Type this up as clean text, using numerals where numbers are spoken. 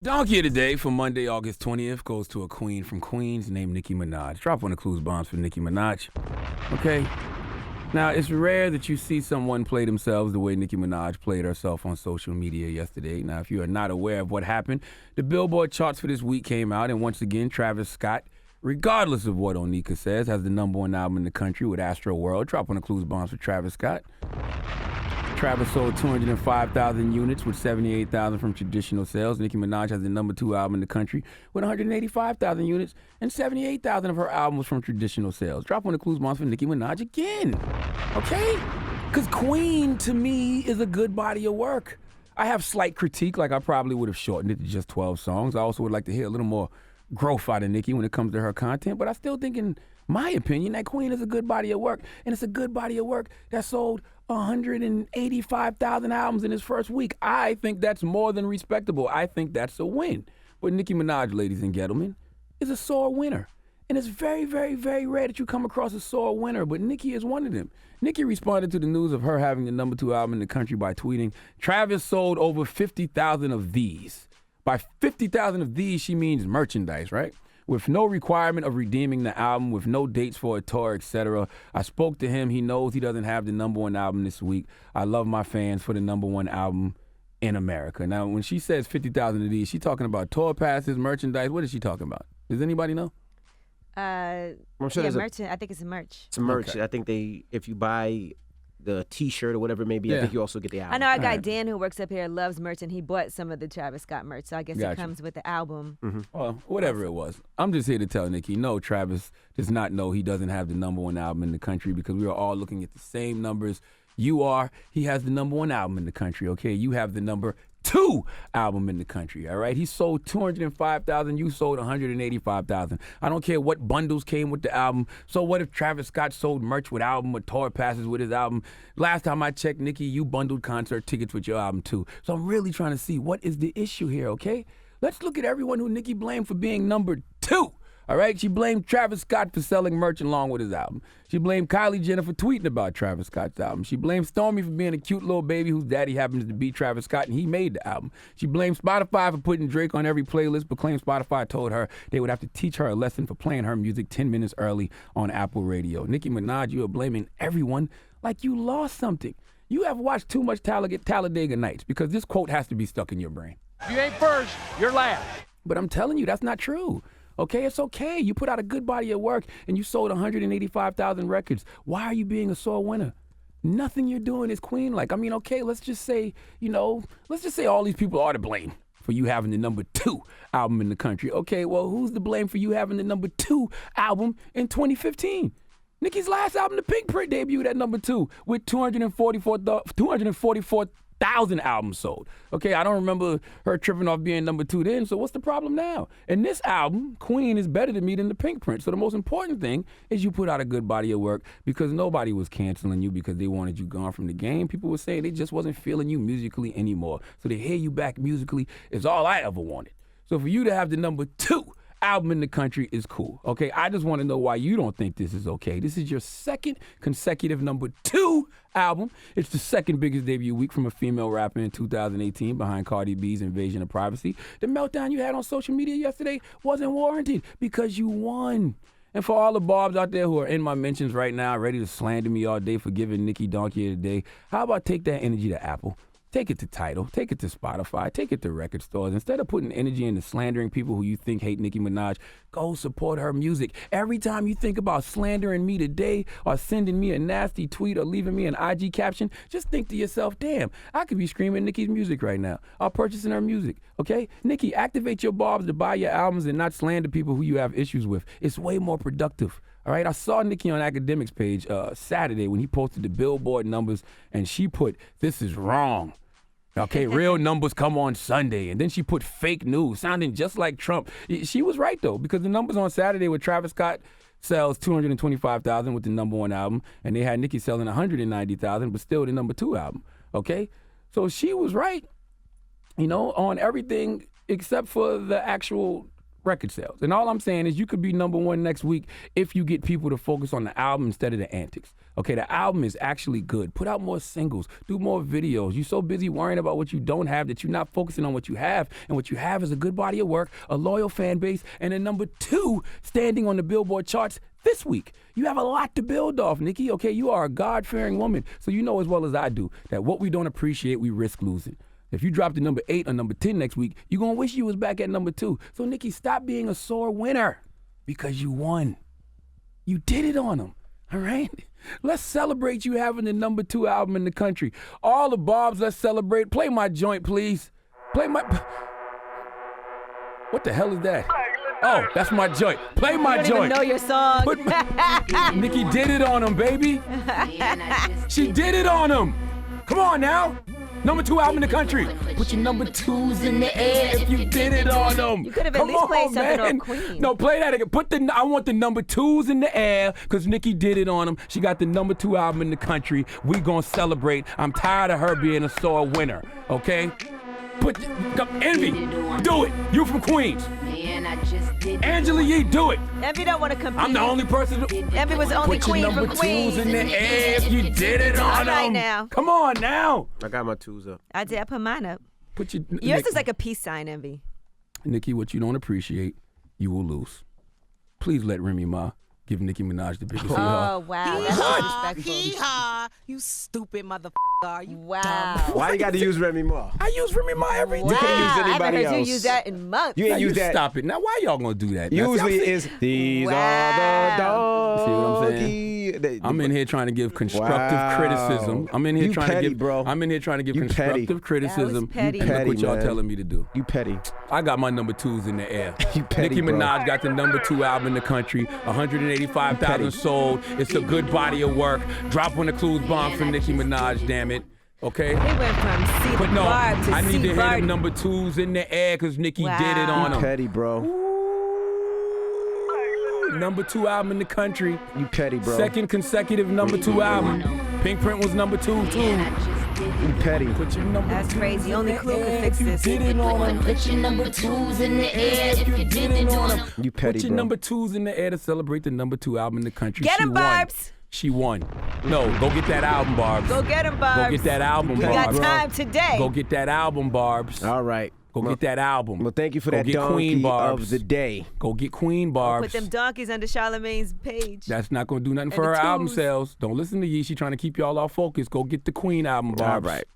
Donkey of the day for Monday, August 20th goes to a queen from Queens named Nicki Minaj. Drop one of clues bombs for Nicki Minaj. Okay? Now, it's rare that you see someone play themselves the way Nicki Minaj played herself on social media yesterday. Now, if you are not aware of what happened, the Billboard charts for this week came out, and once again, Travis Scott, regardless of what Onika says, has the #1 album in the country with Astro World. Drop one of clues bombs for Travis Scott. Travis sold 205,000 units with 78,000 from traditional sales. Nicki Minaj has the #2 album in the country with 185,000 units and 78,000 of her albums from traditional sales. Drop one of the clues bombs for Nicki Minaj again, okay? Because Queen, to me, is a good body of work. I have slight critique, like I probably would have shortened it to just 12 songs. I also would like to hear a little more growth out of Nicki when it comes to her content, but I still think, in my opinion, that Queen is a good body of work, and it's a good body of work that sold 185,000 albums in his first week. I think that's more than respectable. I think that's a win. But Nicki Minaj, ladies and gentlemen, is a sore winner. And it's very, very, very rare that you come across a sore winner, but Nicki is one of them. Nicki responded to the news of her having the #2 album in the country by tweeting, "Travis sold over 50,000 of these." By 50,000 of these, she means merchandise, right? With no requirement of redeeming the album, with no dates for a tour, etc. I spoke to him. He knows he doesn't have the #1 album this week. I love my fans for the #1 album in America. Now, when she says 50,000 of these, she talking about tour passes, merchandise. What is she talking about? Does anybody know? I'm sure merchant. I think it's merch. It's merch. Okay. I think if you buy the T-shirt or whatever it may be, I think you also get the album. I know our guy Dan who works up here loves merch, and he bought some of the Travis Scott merch, so I guess Gotcha. it comes with the album. Mm-hmm. Well, whatever it was. I'm just here to tell Nicki, no, Travis does not know he doesn't have the #1 album in the country, because we are all looking at the same numbers you are. He has the #1 album in the country, okay? You have the #2 album in the country, all right? He sold 205,000. You sold 185,000. I don't care what bundles came with the album. So what if Travis Scott sold merch with album or tour passes with his album? Last time I checked, Nicki, you bundled concert tickets with your album too. So I'm really trying to see what is the issue here, okay? Let's look at everyone who Nicki blamed for being #2. All right, she blamed Travis Scott for selling merch along with his album. She blamed Kylie Jenner for tweeting about Travis Scott's album. She blamed Stormi for being a cute little baby whose daddy happens to be Travis Scott, and he made the album. She blamed Spotify for putting Drake on every playlist, but claimed Spotify told her they would have to teach her a lesson for playing her music 10 minutes early on Apple Radio. Nicki Minaj, you are blaming everyone like you lost something. You have watched too much Talladega Nights, because this quote has to be stuck in your brain. If you ain't first, you're last. But I'm telling you, that's not true. Okay, it's okay. You put out a good body of work and you sold 185,000 records. Why are you being a sore winner? Nothing you're doing is Queen-like. I mean, okay, let's just say all these people are to blame for you having the #2 album in the country. Okay, well, who's to blame for you having the #2 album in 2015? Nicki's last album, The Pink Print, debuted at #2 with 244,000 albums sold. Okay, I don't remember her tripping off being #2 then, so what's the problem now? And this album, Queen, is better to me than The Pink Print. So the most important thing is you put out a good body of work, because nobody was canceling you because they wanted you gone from the game. People were saying they just wasn't feeling you musically anymore. So to hear you back musically is all I ever wanted. So for you to have the #2 album in the country is cool, okay? I just want to know why you don't think this is okay. This is your second consecutive #2 album. It's the second biggest debut week from a female rapper in 2018, behind Cardi B's Invasion of Privacy. The meltdown you had on social media yesterday wasn't warranted because you won. And for all the barbs out there who are in my mentions right now, ready to slander me all day for giving Nicki Donkey of the Day, how about take that energy to Apple? Take it to Tidal, take it to Spotify, take it to record stores. Instead of putting energy into slandering people who you think hate Nicki Minaj, go support her music. Every time you think about slandering me today or sending me a nasty tweet or leaving me an IG caption, just think to yourself, damn, I could be screaming Nicki's music right now or purchasing her music, okay? Nicki, activate your barbs to buy your albums and not slander people who you have issues with. It's way more productive. All right, I saw Nicki on Academics page Saturday when he posted the Billboard numbers, and she put, "This is wrong." Okay, real numbers come on Sunday. And then she put fake news, sounding just like Trump. She was right, though, because the numbers on Saturday with Travis Scott sells 225,000 with the #1 album, and they had Nicki selling 190,000, but still the #2 album, okay? So she was right, on everything except for the actual record sales. And all I'm saying is you could be number one next week if you get people to focus on the album instead of the antics. Okay, the album is actually good. Put out more singles, do more videos. You're so busy worrying about what you don't have that you're not focusing on what you have. And what you have is a good body of work, a loyal fan base, and a number 2 standing on the Billboard charts this week. You have a lot to build off, Nicki. Okay, you are a God-fearing woman, so you know as well as I do that what we don't appreciate, we risk losing. If you drop to number 8 or number 10 next week, you're going to wish you was back at number 2. So, Nicki, stop being a sore winner because you won. You did it on them, all right? Let's celebrate you having the number 2 album in the country. All the Barbs, let's celebrate. Play my joint, please. Play my... What the hell is that? Oh, that's my joint. Play my You don't joint. even know your song. Nicki did it on him, baby. She did it on him. Come on now. Number 2 album in the country. Put your number 2s in the air if you did it on them. You could have at least played something on Queen. No, play that again. I want the number 2s in the air because Nicki did it on them. She got the number 2 album in the country. We gonna celebrate. I'm tired of her being a sore winner. Okay? Envy, do it. You from Queens. Angela Yee, do it. Envy don't want to compete. I'm the only person. Envy was the only queen Put your from number Queens. 2s in the air if you did it on them. All right now. Come on now. I got my 2s up. I did. I put mine up. Put your Yours is like a peace sign, Envy. Nicki, what you don't appreciate, you will lose. Please let Remy Ma give Nicki Minaj the biggest Oh, wow. That's disrespectful. Hee-haw, you stupid motherfucker. You Wow. dumb. Why you got to use Remy Ma? I use Remy Ma every Wow. day. could've used I haven't anybody heard you else. use that in months. You Now ain't you use that. Stop it. Now, why y'all gonna do that? Now, Usually see, it's these Wow. are the dogs. See what I'm saying? I'm in here trying to give constructive Wow. criticism. I'm in here You trying petty, to give, bro. I'm in here trying to give You constructive petty. criticism. petty. And You look what petty, y'all man. telling me to do. You petty. I got my number 2s in the air. You petty, Nicki bro. Minaj got the number 2 album in the country, 185,000 petty. sold. It's a good body of work. Drop when the clues bomb from Nicki Minaj, damn it. Okay? They went from C But no, Barb to I need C to hear Barb. them number 2s in the air because Nicki did it Wow. on them. Petty, bro. Number 2 album in the country. You petty, bro. Second consecutive number 2 album. Pink Print was number 2 too. You petty. Put your number That's 2s crazy. in Only the Clue could air fix if you this. did it on 'em. Put your number 2s in the air if you did it on 'em. You petty, Put your bro. number 2s in the air to celebrate the number 2 album in the country. Get She 'em, won. Barbs. She won. No, go get that album, Barbs. Go get him, Barbs. Go get that album, You got Barbs. time today. Go get that album, Barbs. All right. Go get that album. Well, thank you for Go that get donkey Queen Barbs. of the day. Go get Queen Barbs. Put them donkeys under Charlamagne's page. That's not gonna do nothing And for the her album twos. sales. Don't listen to Yee. She trying to keep y'all off focus. Go get the Queen album, Barbs. All right.